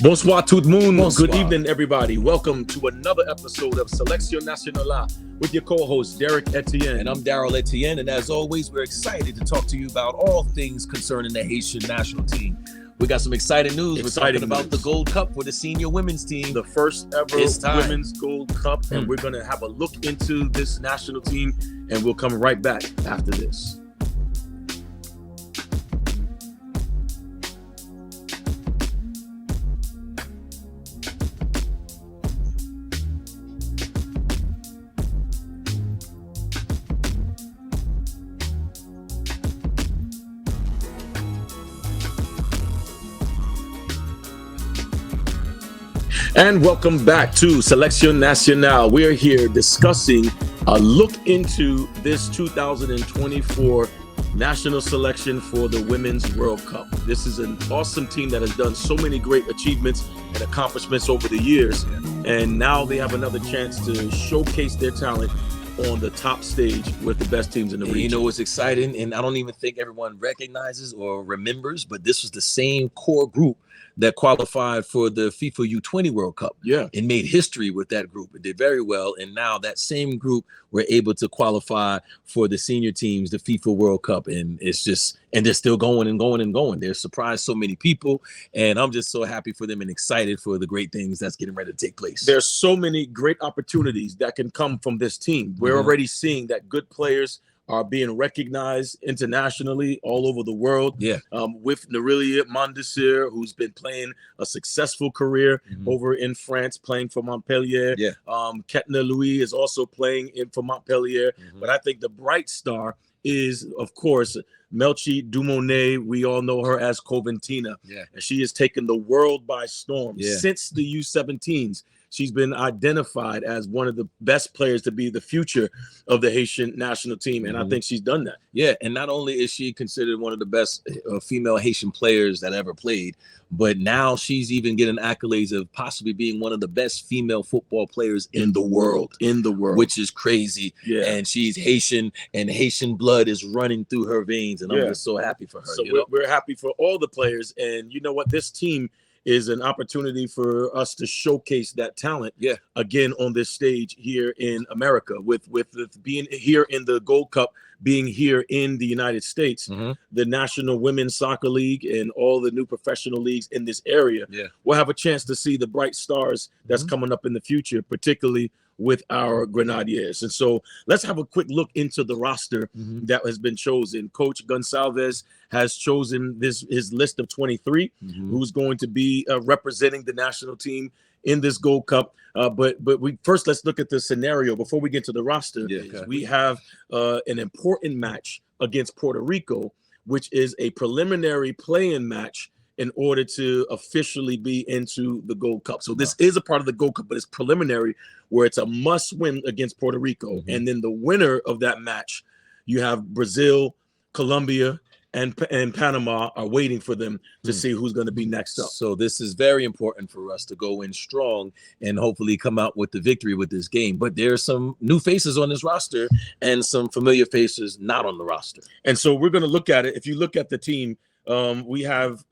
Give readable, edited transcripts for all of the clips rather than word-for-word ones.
Bonsoir tout le monde. Bonsoir. Good evening, everybody. Welcome to another episode of Selection Nacional with your co-host, Derek Etienne. And I'm Daryl Etienne. And as always, we're excited to talk to you about all things concerning the Haitian national team. We got some exciting news. We're talking about the Gold Cup for the senior women's team. The first ever Women's Gold Cup. And we're going to have a look into this national team. And we'll come right back after this. And welcome back to Selection Nacional. We are here discussing a look into this 2024 national selection for the Women's World Cup. This is an awesome team that has done so many great achievements and accomplishments over the years. And now they have another chance to showcase their talent on the top stage with the best teams in the region. You know what's exciting? And I don't even think everyone recognizes or remembers, but this was the same core group that qualified for the FIFA U20 World Cup. Yeah. And made history with that group. It did very well. And now that same group were able to qualify for the senior teams, the FIFA World Cup. And it's just, and they're still going and going and going. They're surprised so many people. And I'm just so happy for them and excited for the great things that's getting ready to take place. There's so many great opportunities that can come from this team. We're already seeing that good players are being recognized internationally all over the world. Yeah. With Nourelia Mondesir, who's been playing a successful career over in France, playing for Montpellier. Yeah. Ketna Louis is also playing for Montpellier. But I think the bright star is, of course, Melchi Dumonet. We all know her as Coventina. Yeah. And she has taken the world by storm. Yeah. Since the U17s. She's been identified as one of the best players to be the future of the Haitian national team. And I think she's done that. Yeah. And not only is she considered one of the best female Haitian players that ever played, but now she's even getting accolades of possibly being one of the best female football players in the world. Which is crazy. Yeah. And she's Haitian, and Haitian blood is running through her veins. And I'm just so happy for her. So we're happy for all the players. And you know what? This team is an opportunity for us to showcase that talent again on this stage here in America with being here in the Gold Cup, being here in the United States, the National Women's Soccer League and all the new professional leagues in this area. We'll have a chance to see the bright stars that's coming up in the future, particularly with our Grenadiers. And so let's have a quick look into the roster that has been chosen. Coach Gonsalves has chosen his list of 23 who's going to be representing the national team in this Gold Cup. But let's look at the scenario before we get to the roster. We have an important match against Puerto Rico, which is a preliminary play-in match in order to officially be into the Gold Cup. So this is a part of the Gold Cup, but it's preliminary where it's a must win against Puerto Rico. And then the winner of that match, you have Brazil, Colombia, and Panama are waiting for them to see who's going to be next up. So this is very important for us to go in strong and hopefully come out with the victory with this game. But there's some new faces on this roster and some familiar faces not on the roster. And so we're going to look at it. If you look at the team, we have,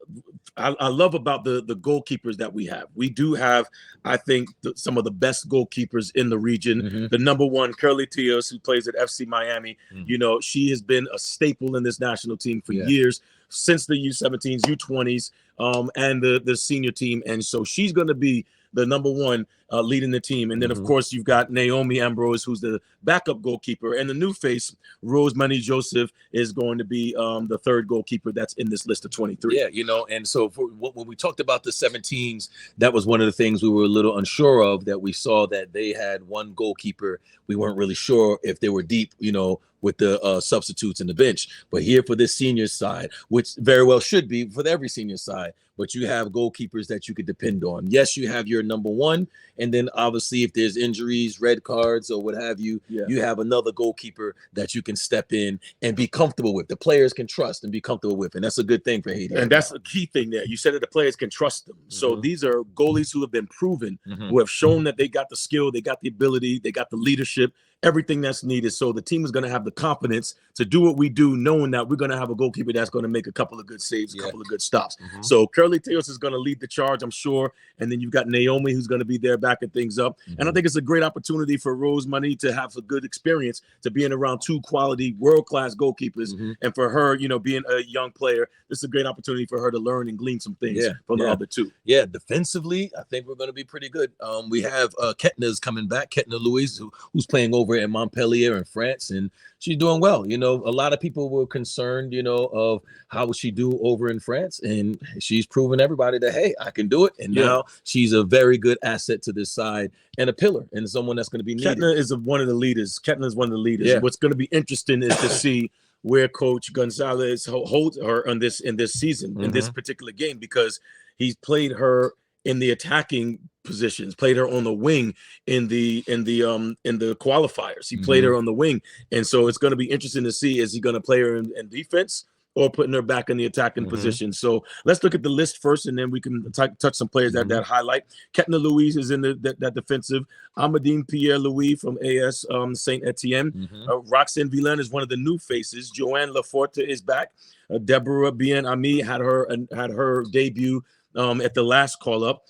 I love about the goalkeepers that we have. We do have, I think, some of the best goalkeepers in the region. The number one, Curly Tios, who plays at FC Miami. You know, she has been a staple in this national team for years, since the U17s, U20s, and the senior team. And so she's going to be the number one leading the team. And then, of course, you've got Naomi Ambrose, who's the backup goalkeeper. And the new face, Rosemary Joseph, is going to be the third goalkeeper that's in this list of 23. Yeah, you know, and so when we talked about the 17s, that was one of the things we were a little unsure of, that we saw that they had one goalkeeper. We weren't really sure if they were deep, you know, with the substitutes in the bench. But here for this senior side, which very well should be for every senior side, but you have goalkeepers that you could depend on. Yes, you have your number one, and then obviously if there's injuries, red cards, or what have you, you have another goalkeeper that you can step in and be comfortable with. The players can trust and be comfortable with, and that's a good thing for Haiti. And that's a key thing there. You said that the players can trust them. So these are goalies who have been proven, who have shown that they got the skill, they got the ability, they got the leadership, everything that's needed. So the team is going to have the confidence to do what we do, knowing that we're going to have a goalkeeper that's going to make a couple of good saves, a couple of good stops. So Curly Teos is going to lead the charge, I'm sure. And then you've got Naomi, who's going to be there backing things up. And I think it's a great opportunity for Rose Money to have a good experience, to being around two quality world-class goalkeepers. And for her, you know, being a young player, this is a great opportunity for her to learn and glean some things from the other two. Yeah, defensively, I think we're going to be pretty good. We have Ketna's coming back, Ketna Louise, who's playing over in Montpellier in France, and she's doing well. You know, a lot of people were concerned, you know, of how would she do over in France, and she's proven everybody that, hey, I can do it. And now she's a very good asset to this side and a pillar and someone that's going to be needed. Ketna is one of the leaders. Ketna is one of the leaders. What's going to be interesting is to see where Coach Gonzalez holds her in this season, in this particular game, because he's played her in the attacking positions, played her on the wing in the qualifiers. He played her on the wing, and so it's going to be interesting to see, is he going to play her in defense or putting her back in the attacking position. So let's look at the list first, and then we can touch some players that highlight. Ketna Louise is in that defensive. Amadine Pierre-Louis from AS Saint Etienne. Roxanne Villain is one of the new faces. Joanne Laforte is back. Deborah Bien-Ami had her debut at the last call-up.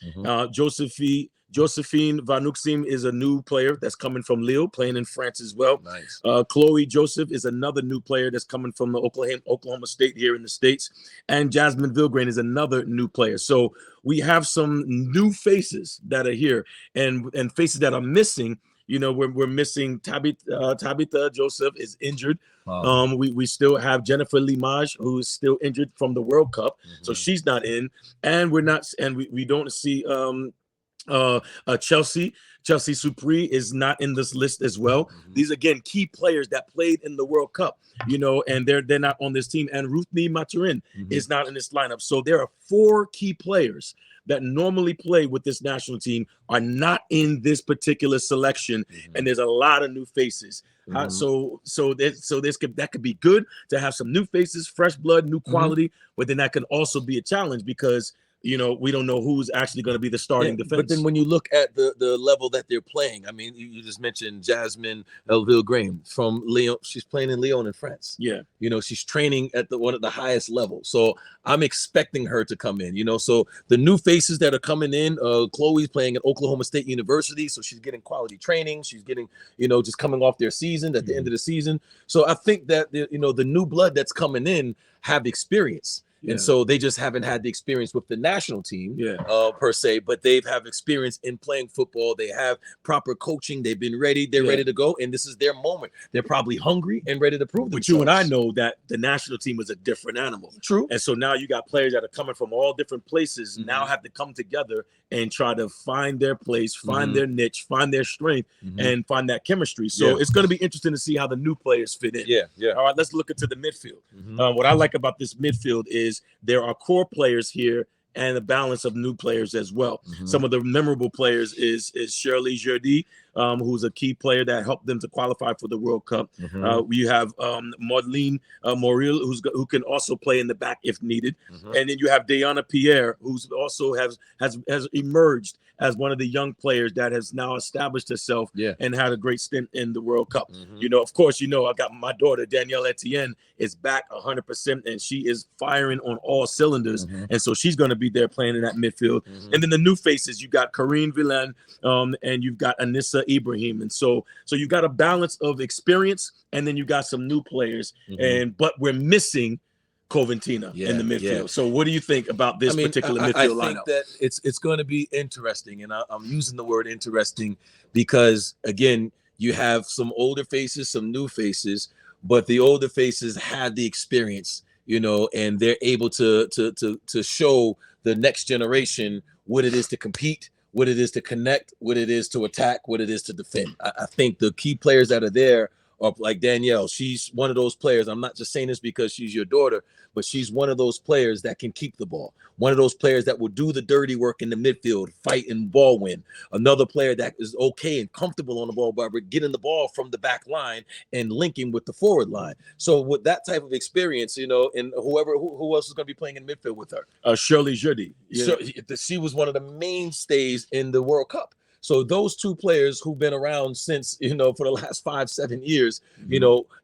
Josephine Vanuxim is a new player that's coming from Lille, playing in France as well. Nice. Chloe Joseph is another new player that's coming from the Oklahoma State here in the States. And Jasmine Vilgrain is another new player. So we have some new faces that are here, and faces that are missing. You know, we're missing Tabitha Joseph is injured. We still have Jennifer Limage, who is still injured from the World Cup, so she's not in. And we don't see Chelsea Supri is not in this list as well. These, again, key players that played in the World Cup, you know, and they're not on this team. And Ruthnie Maturin is not in this lineup. So there are 4 key players that normally play with this national team are not in this particular selection, and there's a lot of new faces. So that could be good to have some new faces, fresh blood, new quality, but then that can also be a challenge because, you know, we don't know who's actually going to be the starting defense. But then when you look at the level that they're playing, I mean, you just mentioned Jasmine Vilgrain from Lyon. She's playing in Lyon in France. Yeah. You know, she's training at one of the highest levels. So I'm expecting her to come in, you know. So the new faces that are coming in, Chloe's playing at Oklahoma State University. So she's getting quality training. She's getting, you know, just coming off their season at the end of the season. So I think that, you know, the new blood that's coming in have experience. And so they just haven't had the experience with the national team per se, but they've have experience in playing football. They have proper coaching. They've been ready. They're ready to go. And this is their moment. They're probably hungry and ready to prove themselves. But you and I know that the national team is a different animal. True. And so now you got players that are coming from all different places now have to come together and try to find their place, find their niche, find their strength, and find that chemistry. So it's going to be interesting to see how the new players fit in. All right, let's look into the midfield. What I like about this midfield is there are core players here and a balance of new players as well. Some of the memorable players is Shirley Jurdy, who's a key player that helped them to qualify for the World Cup. We have Maudline Moril, who can also play in the back if needed. And then you have Diana Pierre, who's also has emerged as one of the young players that has now established herself and had a great stint in the World Cup. You know, of course, you know, I got my daughter, Danielle Etienne, is back 100%, and she is firing on all cylinders. And so she's going to be there playing in that midfield. And then the new faces, you got Corinne Villain, and you've got Anissa Ibrahim. And so you got a balance of experience, and then you got some new players. But we're missing Coventina in the midfield. So what do you think about this particular midfield lineup? I think that it's going to be interesting, and I'm using the word interesting because, again, you have some older faces, some new faces, but the older faces have the experience, you know, and they're able to show the next generation what it is to compete, what it is to connect, what it is to attack, what it is to defend. I think the key players that are there are like Danielle. She's one of those players. I'm not just saying this because she's your daughter, but she's one of those players that can keep the ball. One of those players that will do the dirty work in the midfield, fight and ball win. Another player that is okay and comfortable on the ball, but getting the ball from the back line and linking with the forward line. So with that type of experience, you know, and who else is going to be playing in midfield with her? Shirley Jurdy. She was one of the mainstays in the World Cup. So those two players who've been around since, for the last 5-7 years,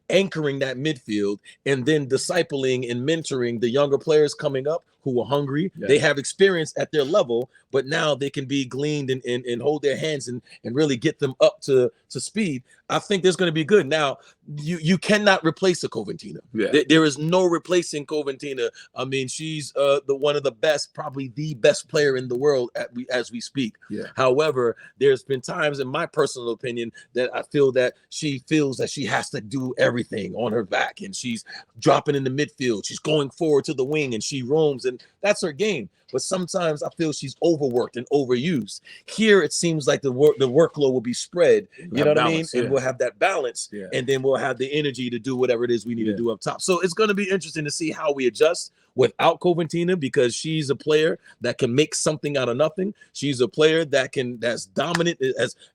anchoring that midfield and then discipling and mentoring the younger players coming up who are hungry. Yeah. They have experience at their level, but now they can be gleaned and hold their hands and really get them up to speed. I think there's going to be good. Now, you cannot replace a Coventina. Yeah. There is no replacing Coventina. I mean, she's the one of the best, probably the best player in the world as we speak. Yeah. However, there's been times, in my personal opinion, that I feel that she feels that she has to do everything on her back, and she's dropping in the midfield. She's going forward to the wing, and she roams, and that's her game. But sometimes I feel she's overworked and overused. Here, it seems like the workload will be spread. You know what I mean? Yeah. And we'll have that balance, and then we'll have the energy to do whatever it is we need to do up top. So it's going to be interesting to see how we adjust without Coventina, because she's a player that can make something out of nothing. She's a player that's dominant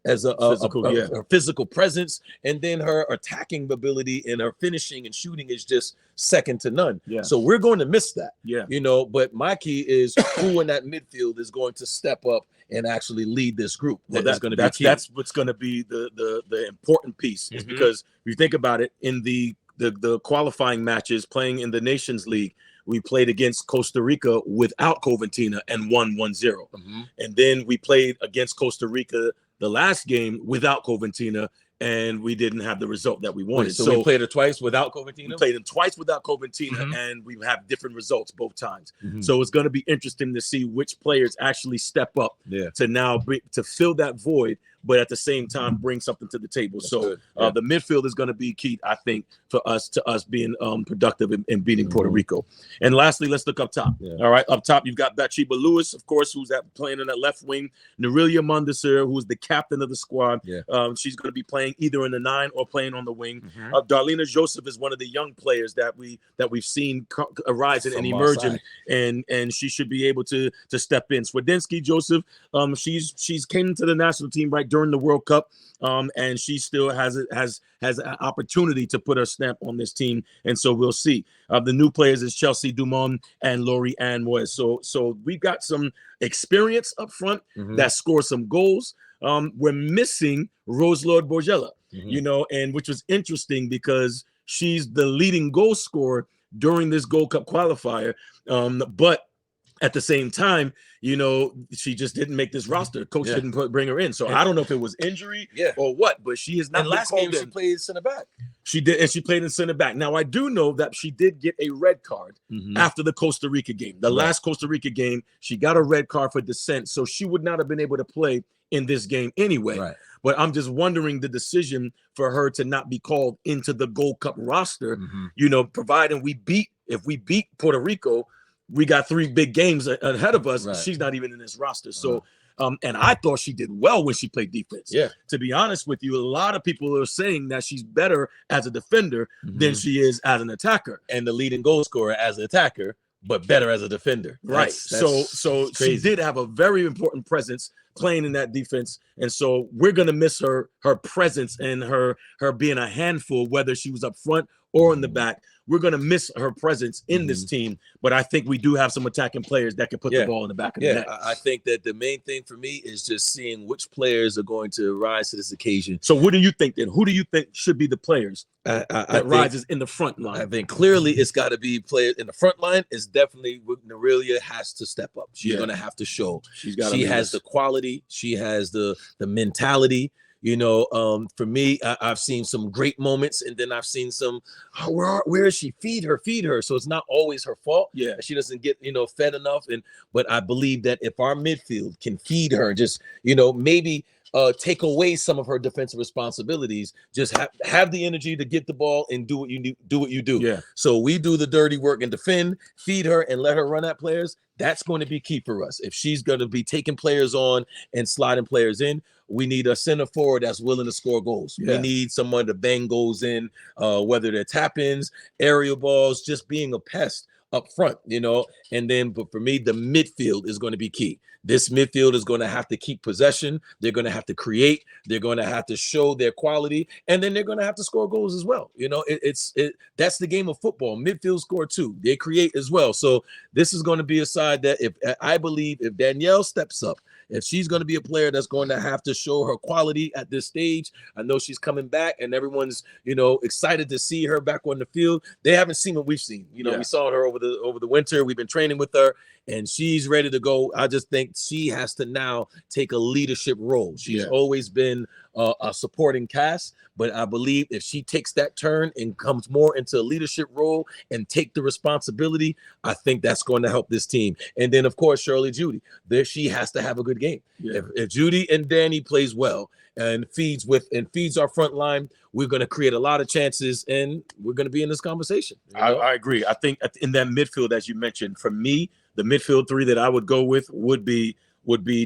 as a physical presence, and then her attacking ability and her finishing and shooting is just second to none. Yeah. So we're going to miss that. Yeah. But my key is who in that midfield is going to step up and actually lead this group. Well, that's what's going to be the important piece, is because if you think about it, in the qualifying matches playing in the Nations League, we played against Costa Rica without Coventina and won 1-0. And then we played against Costa Rica the last game without Coventina, and we didn't have the result that we wanted. So we played her twice without Coventina? We played them twice without Coventina, and we have different results both times. So it's going to be interesting to see which players actually step up to now to fill that void, but at the same time bring something to the table. That's so the midfield is going to be key, I think, for us being productive in beating Puerto Rico. And lastly, let's look up top. All right, up top, you've got Bathsheba Lewis, of course, who's playing on that left wing. Nerelia Mondesir, who's the captain of the squad. She's going to be playing either in the 9 or playing on the wing. Darlena Joseph is one of the young players that we've seen arise and emerge, and she should be able to step in. Swedensky Joseph, she's came into the national team right during the World Cup, and she still has an opportunity to put her stamp on this team, and so we'll see. The new players is Chelsea Dumont and Lori Ann Moyes. So we've got some experience up front that score some goals. We're missing Rose Lord Borgella, and which was interesting because she's the leading goal scorer during this Gold Cup qualifier, but at the same time, she just didn't make this roster. Coach didn't bring her in. So I don't know if it was injury or what, but she is not. And last game she played center back. She did, and she played in center back. Now I do know that she did get a red card after the Costa Rica game. The last Costa Rica game, she got a red card for dissent, so she would not have been able to play in this game anyway. Right. But I'm just wondering the decision for her to not be called into the Gold Cup roster. Providing if we beat Puerto Rico, we got 3 big games ahead of us. Right. She's not even in this roster. So, and I thought she did well when she played defense. Yeah. To be honest with you, a lot of people are saying that she's better as a defender than she is as an attacker. And the leading goal scorer as an attacker, but better as a defender. Right. So she did have a very important presence playing in that defense. And so we're going to miss her presence and her being a handful, whether she was up front or in the back. We're going to miss her presence in this team, but I think we do have some attacking players that can put the ball in the back of the net. I think that the main thing for me is just seeing which players are going to rise to this occasion. So what do you think then? Who do you think should be the players that rises in the front line? I think clearly it's got to be players in the front line. Is definitely what Nerelia has to step up. She's going to have to show. She has the quality. She has the mentality. For me, I've seen some great moments, and then I've seen some, where is she? Feed her. So it's not always her fault. Yeah, she doesn't get fed enough. But I believe that if our midfield can feed her, just maybe take away some of her defensive responsibilities, just have the energy to get the ball and do what you do. Yeah. So we do the dirty work and defend, feed her, and let her run at players. That's going to be key for us. If she's going to be taking players on and sliding players in, we need a center forward that's willing to score goals. Yeah. We need someone to bang goals in, whether they're tap-ins, aerial balls, just being a pest up front, and then, but for me, the midfield is going to be key. This midfield is going to have to keep possession. They're going to have to create. They're going to have to show their quality, and then they're going to have to score goals as well. That's the game of football. Midfield score too. They create as well. So this is going to be a side that I believe if Danielle steps up if she's going to be a player that's going to have to show her quality at this stage, I know she's coming back and everyone's, excited to see her back on the field. They haven't seen what we've seen. We saw her over the winter. We've been training with her and she's ready to go. I just think she has to now take a leadership role. She's always been a supporting cast, but I believe if she takes that turn and comes more into a leadership role and take the responsibility, I think that's going to help this team. And then, of course, Shirley Judy, she has to have a good game. If Judy and Danny plays well and feeds our front line, we're going to create a lot of chances and we're going to be in this conversation. I agree. I think in that midfield, as you mentioned, for me, the midfield three that I would go with would be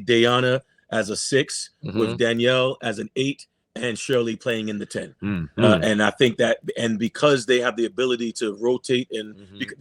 Diana as a 6, with Danielle as an 8, and Shirley playing in the 10. And I think that, and because they have the ability to rotate and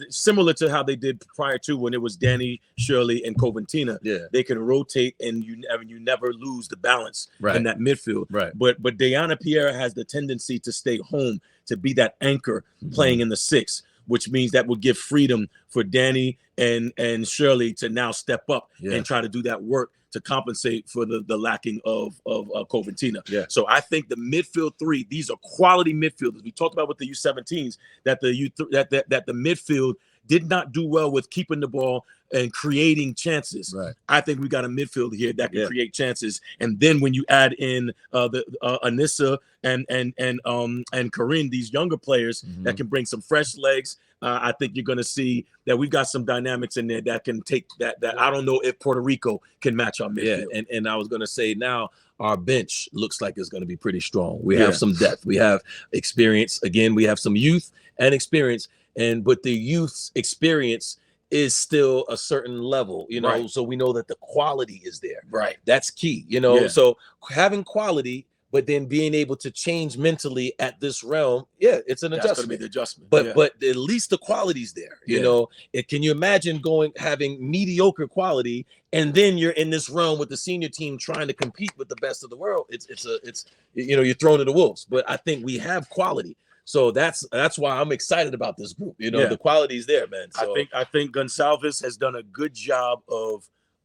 similar to how they did prior to when it was Danny, Shirley, and Coventina, they can rotate and you never lose the balance in that midfield. But Diana Pierre has the tendency to stay home, to be that anchor playing in the 6, which means that would give freedom for Danny and Shirley to now step up and try to do that work to compensate for the lacking of Coventina. So I think the midfield three, these are quality midfielders. We talked about with the U17s that the midfield did not do well with keeping the ball and creating chances. I think we got a midfield here that can create chances. And then when you add in the Anissa and Corinne, these younger players that can bring some fresh legs, I think you're going to see that we've got some dynamics in there that can take that I don't know if Puerto Rico can match our midfield. And I was going to say now our bench looks like it's going to be pretty strong. We have some depth. We have experience. Again, we have some youth and experience. But the youth's experience is still a certain level, so we know that the quality is there. That's key, so having quality, but then being able to change mentally at this realm, it's an adjustment. That's going to be the adjustment. But at least the quality's there. Can you imagine having mediocre quality and then you're in this realm with the senior team trying to compete with the best of the world? It's you're thrown to the wolves. But I think we have quality. So that's why I'm excited about this group. The quality's there, man. So I think Gonçalves has done a good job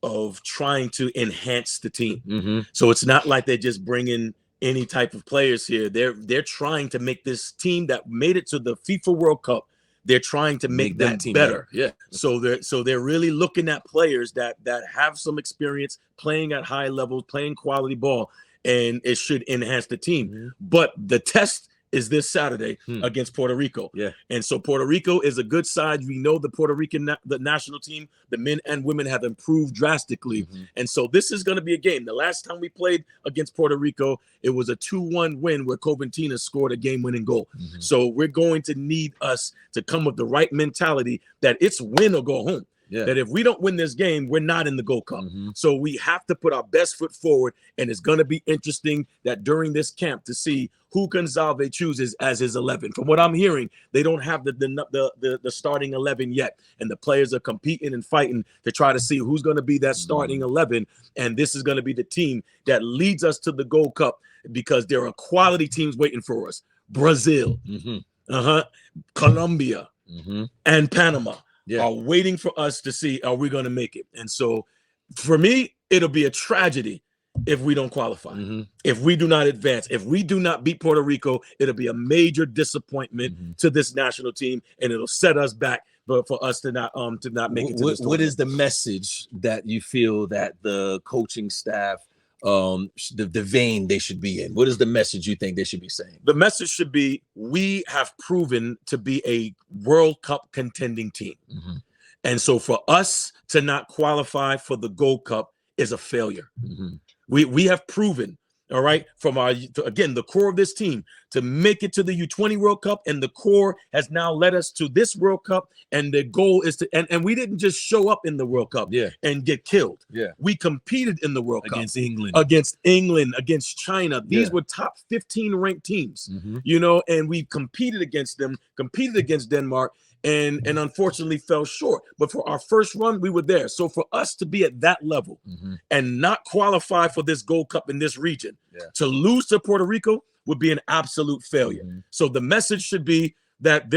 of trying to enhance the team. So it's not like they're just bringing any type of players here. They're trying to make this team that made it to the FIFA World Cup. They're trying to make that team better. So they're really looking at players that have some experience playing at high levels, playing quality ball, and it should enhance the team. But the test is this Saturday against Puerto Rico. And so Puerto Rico is a good side. We know the Puerto Rican the national team, the men and women have improved drastically. And so this is going to be a game. The last time we played against Puerto Rico, it was a 2-1 win where Coventina scored a game-winning goal. So we're going to need us to come with the right mentality that it's win or go home. That if we don't win this game, we're not in the Gold Cup. So we have to put our best foot forward, and it's going to be interesting that during this camp to see who Gonçalves chooses as his 11. From what I'm hearing, they don't have the starting 11 yet, and the players are competing and fighting to try to see who's going to be that starting 11, and this is going to be the team that leads us to the Gold Cup because there are quality teams waiting for us. Brazil, Colombia, and Panama. Are waiting for us to see, are we going to make it? And so for me, it'll be a tragedy if we don't qualify, if we do not advance, if we do not beat Puerto Rico, it'll be a major disappointment to this national team, and it'll set us back for us to not make it to this tournament. What is the message that you feel that the coaching staff, the vein they should be in? What is the message you think they should be saying? The message should be, we have proven to be a World Cup contending team. And so for us to not qualify for the Gold Cup is a failure. We have proven, all right, from again, the core of this team to make it to the U20 World Cup, and the core has now led us to this World Cup, and the goal is to, and we didn't just show up in the World Cup and get killed. We competed in the World Cup against England, against China. These were top 15 ranked teams, and we competed against them, competed against Denmark, and unfortunately fell short. But for our first run, we were there. So for us to be at that level and not qualify for this Gold Cup in this region, to lose to Puerto Rico would be an absolute failure. So the message should be that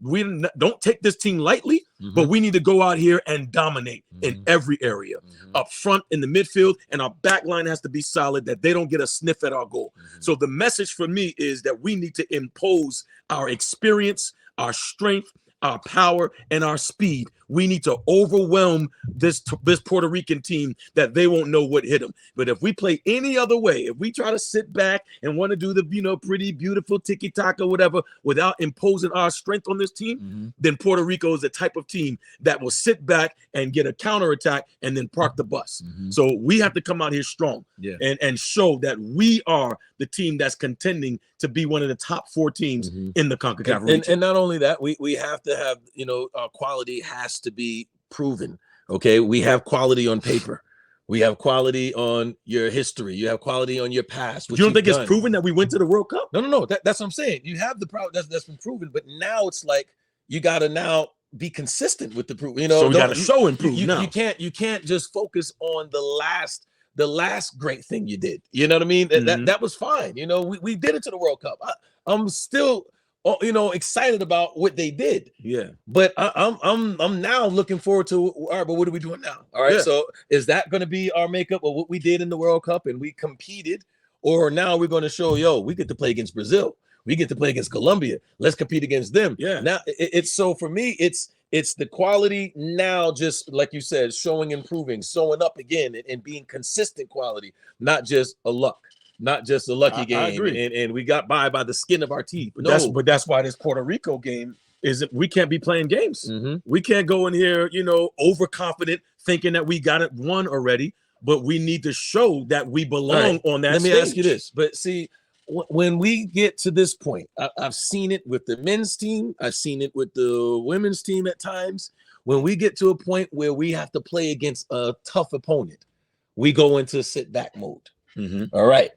don't take this team lightly, but we need to go out here and dominate in every area, up front, in the midfield, and our back line has to be solid, that they don't get a sniff at our goal. So the message for me is that we need to impose our experience, our strength, our power, and our speed. We need to overwhelm this Puerto Rican team that they won't know what hit them. But if we play any other way, if we try to sit back and want to do the pretty beautiful tiki-taka or whatever without imposing our strength on this team, then Puerto Rico is the type of team that will sit back and get a counterattack and then park the bus. So we have to come out here strong and show that we are the team that's contending to be one of the top 4 teams in the CONCACAF region. And not only that, we have to have, our quality has to be proven. Okay, we have quality on paper. We have quality on your history. You have quality on your past. You don't think it's proven that we went to the World Cup? No. That's what I'm saying. You have the proud that's been proven, but now it's like you got to now be consistent with the proof. So we got to show and prove now. You can't just focus on the last great thing you did. You know what I mean? That was fine. We did it to the World Cup. I'm still excited about what they did. Yeah. But I'm now looking forward to, all right, but what are we doing now? All right. Yeah. So is that going to be our makeup of what we did in the World Cup and we competed? Or now we're going to show, we get to play against Brazil. We get to play against Colombia. Let's compete against them. Yeah. Now it's so for me, it's the quality now, just like you said, showing, improving, showing up again and being consistent quality, not just a luck. Not just a lucky game, I agree. And we got by the skin of our teeth. But that's why this Puerto Rico game isn't. We can't be playing games. We can't go in here, overconfident, thinking that we got it won already. But we need to show that we belong on that. Let me ask you this. But see, when we get to this point, I've seen it with the men's team. I've seen it with the women's team at times. When we get to a point where we have to play against a tough opponent, we go into sit back mode. All right,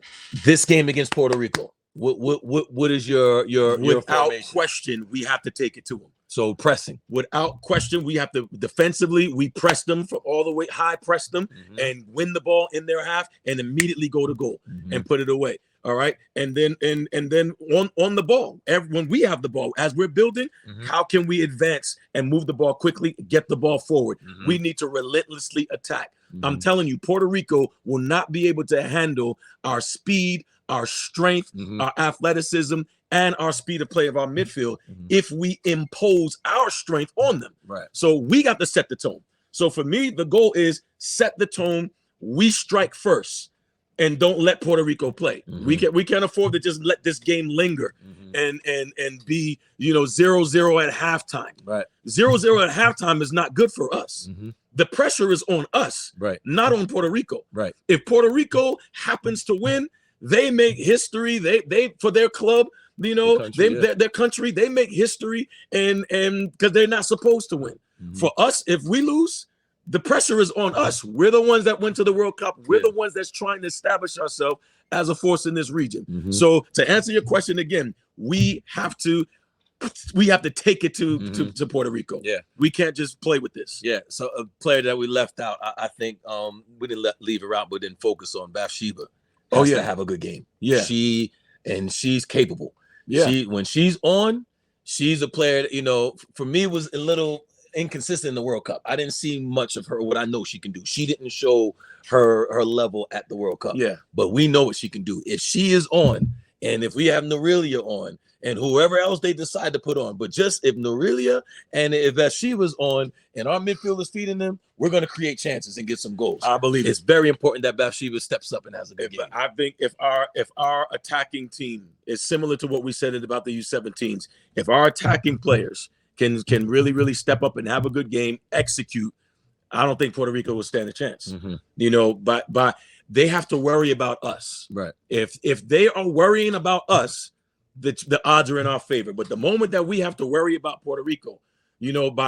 this game against Puerto Rico. What is your without formation? Question? We have to take it to them. So pressing, without question, we have to defensively. We press them for all the way, high press them, and win the ball in their half, and immediately go to goal and put it away. All right, and then on the ball, when we have the ball, as we're building, how can we advance and move the ball quickly, get the ball forward? We need to relentlessly attack. I'm telling you, Puerto Rico will not be able to handle our speed, our strength, our athleticism, and our speed of play of our midfield if we impose our strength on them. Right. So we got to set the tone. So for me, the goal is set the tone. We strike first and don't let Puerto Rico play. We can't afford to just let this game linger and be 0-0 at halftime. Right. 0-0 at halftime is not good for us. The pressure is on us, right, not on Puerto Rico. Right. If Puerto Rico happens to win, they make history. They for their club, their country, they make history, and because they're not supposed to win. For us, if we lose, the pressure is on us. We're the ones that went to the World Cup. We're the ones that's trying to establish ourselves as a force in this region. So to answer your question again, we have to take it to Puerto Rico. Yeah, we can't just play with this. Yeah. So a player that we left out, I think we didn't leave her out, but didn't focus on Bathsheba. Has to have a good game. Yeah, she's capable. Yeah, when she's on, she's a player that, for me was a little inconsistent in the World Cup. I didn't see much of her, what I know she can do. She didn't show her level at the World Cup. Yeah, but we know what she can do. If she is on, and if we have Norelia on, and whoever else they decide to put on, but just if Norelia and if Bathsheba's on and our midfield is feeding them, we're going to create chances and get some goals. I believe it's very important that Bathsheba steps up and has a good game. I think if our attacking team is similar to what we said about the U17s, if our attacking players can really step up and have a good game, execute, I don't think Puerto Rico will stand a chance. But they have to worry about us. Right. If they are worrying about us, the odds are in our favor. But the moment that we have to worry about Puerto Rico, we would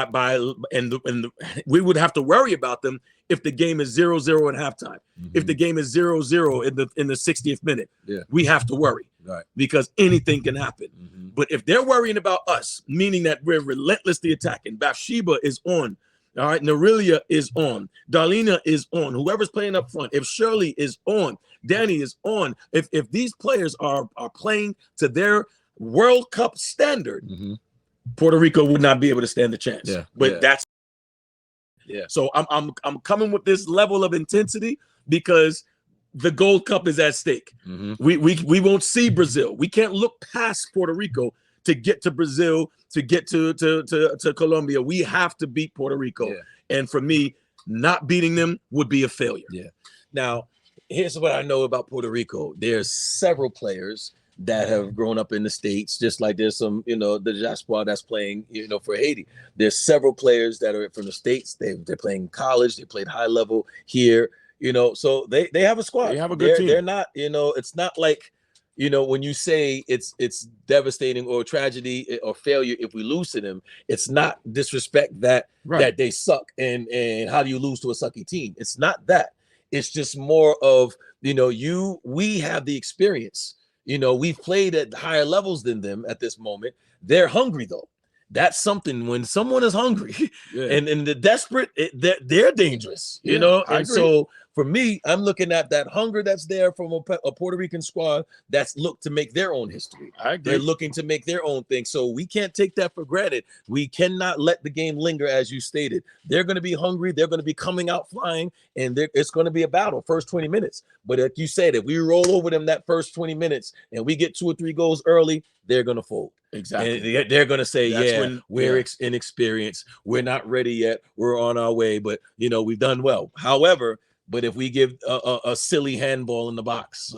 have to worry about them if the game is 0-0 at halftime. If the game is 0-0 in the 60th minute, we have to worry. Right. Because anything can happen. But if they're worrying about us, meaning that we're relentlessly attacking, Bathsheba is on. All right, Norelia is on. Darlena is on. Whoever's playing up front. If Shirley is on, Danny is on. If these players are playing to their World Cup standard, Puerto Rico would not be able to stand the chance. Yeah, But yeah. that's so I'm coming with this level of intensity because the Gold Cup is at stake. We won't see Brazil. We can't look past Puerto Rico to get to Brazil, to get to Colombia. We have to beat Puerto Rico. And for me, not beating them would be a failure. Now, here's what I know about Puerto Rico. There's several players that have grown up in the States, just like there's some, the diaspora that's playing, for Haiti. There's several players that are from the States. They're playing college. They played high level here, so they have a squad. They have a good team. They're not, it's not like, when you say it's devastating or tragedy or failure if we lose to them, it's not disrespect that they suck and how do you lose to a sucky team? It's not that. It's just more of, we have the experience. We've played at higher levels than them at this moment. They're hungry though. That's something when someone is hungry and they're desperate, they're dangerous, And so for me, I'm looking at that hunger that's there from a Puerto Rican squad that's looked to make their own history. They're looking to make their own thing. So we can't take that for granted. We cannot let the game linger, as you stated. They're going to be hungry. They're going to be coming out flying, and it's going to be a battle first 20 minutes. But like you said, if we roll over them that first 20 minutes and we get 2 or 3 goals early, they're going to fold. Exactly. And they're going to say, we're inexperienced. We're not ready yet. We're on our way, but, we've done well. However, but if we give a silly handball in the box,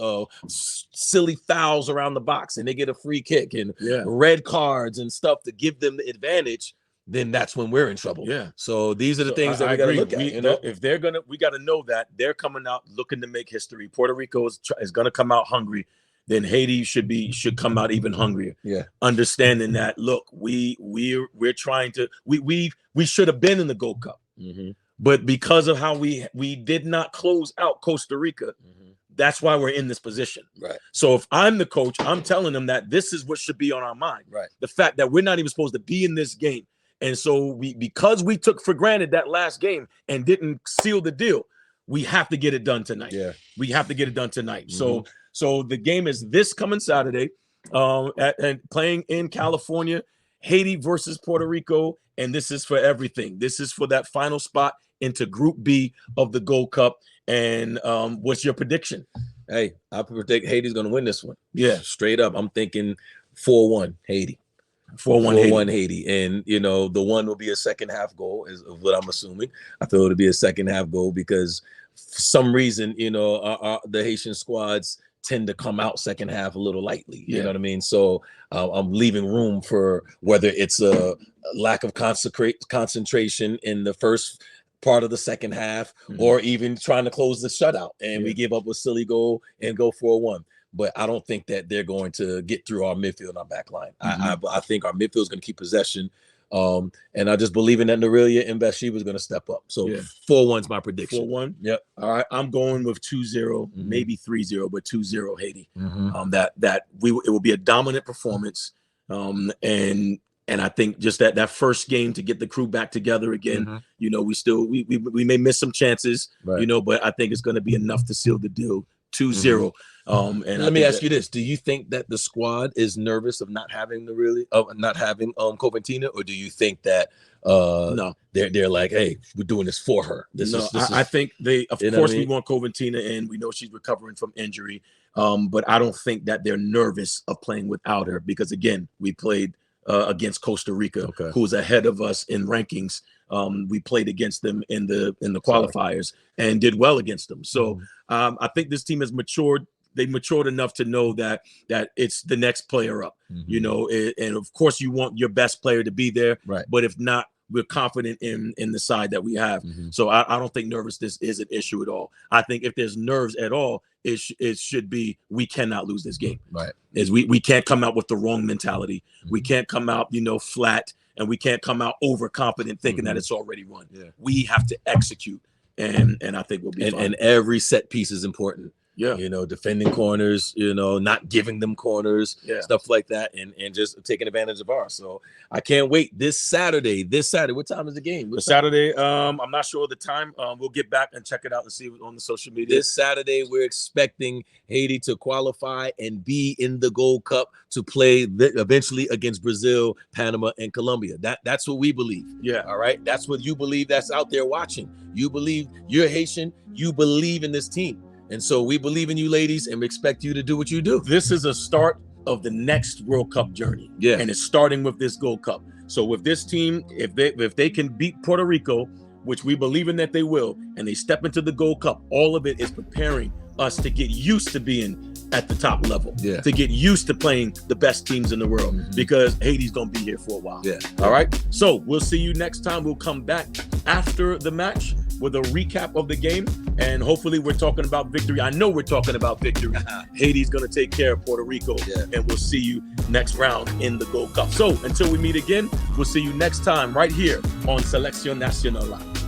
silly fouls around the box, and they get a free kick and red cards and stuff to give them the advantage, then that's when we're in trouble. So these are the things that we got to look at. If they're gonna, we got to know that they're coming out looking to make history. Puerto Rico is going to come out hungry. Then Haiti should come out even hungrier. Understanding that, look, we're trying to we should have been in the Gold Cup. But because of how we did not close out Costa Rica, that's why we're in this position. So if I'm the coach, I'm telling them that this is what should be on our mind. The fact that we're not even supposed to be in this game. And so because we took for granted that last game and didn't seal the deal, we have to get it done tonight. We have to get it done tonight. So the game is this coming Saturday, and playing in California, Haiti versus Puerto Rico. And this is for everything. This is for that final spot into Group B of the Gold Cup. And what's your prediction? Hey, I predict Haiti's going to win this one. Straight up. I'm thinking 4-1 Haiti. 4-1 Haiti. And, the one will be a second half goal is what I'm assuming. I feel it'll be a second half goal because for some reason, the Haitian squads tend to come out second half a little lightly. You know what I mean? So I'm leaving room for whether it's a lack of concentration in the first part of the second half or even trying to close the shutout and we give up a silly goal and go 4-1. But I don't think that they're going to get through our midfield and our back line. I think our midfield is going to keep possession. And I just believe in that Norelia and Bathsheba is going to step up. So 4-1's my prediction. 4-1. Yep. All right. I'm going with 2-0, maybe 3-0, but 2-0 Haiti. It will be a dominant performance. And I think just that first game to get the crew back together again, we may miss some chances, but I think it's going to be enough to seal the deal. 2-0. And let me ask you this: do you think that the squad is nervous of not having Coventina, or do you think that no, they're like, hey, we're doing this for her? I think they, of course, we want Coventina, and we know she's recovering from injury. But I don't think that they're nervous of playing without her because again, we played against Costa Rica, who's ahead of us in rankings. We played against them in the qualifiers and did well against them. So I think this team has matured. They matured enough to know that it's the next player up, and of course you want your best player to be there. But if not, we're confident in the side that we have. So I don't think nervousness is an issue at all. I think if there's nerves at all, it should be we cannot lose this game. Is we can't come out with the wrong mentality. We can't come out, flat, and we can't come out overconfident thinking that it's already won. We have to execute, and I think we'll be fine. And every set piece is important. Yeah. Defending corners, not giving them corners, Yeah. stuff like that, and just taking advantage of ours. So I can't wait. This Saturday, what time is the game? The Saturday, I'm not sure of the time. We'll get back and check it out and see it on the social media. This Saturday, we're expecting Haiti to qualify and be in the Gold Cup to play eventually against Brazil, Panama, and Colombia. That's what we believe. Yeah. All right. That's what you believe. That's out there watching. You believe you're Haitian. You believe in this team. And so we believe in you, ladies, and we expect you to do what you do. This is a start of the next World Cup journey. Yeah. And it's starting with this Gold Cup. So with this team, if they can beat Puerto Rico, which we believe in that they will, and they step into the Gold Cup, all of it is preparing us to get used to being at the top level, to get used to playing the best teams in the world, because Haiti's going to be here for a while. Yeah. All right. So we'll see you next time. We'll come back after the match with a recap of the game, and hopefully we're talking about victory. I know we're talking about victory. Haiti's going to take care of Puerto Rico, and we'll see you next round in the Gold Cup. So until we meet again, we'll see you next time right here on Selección Nacional Live.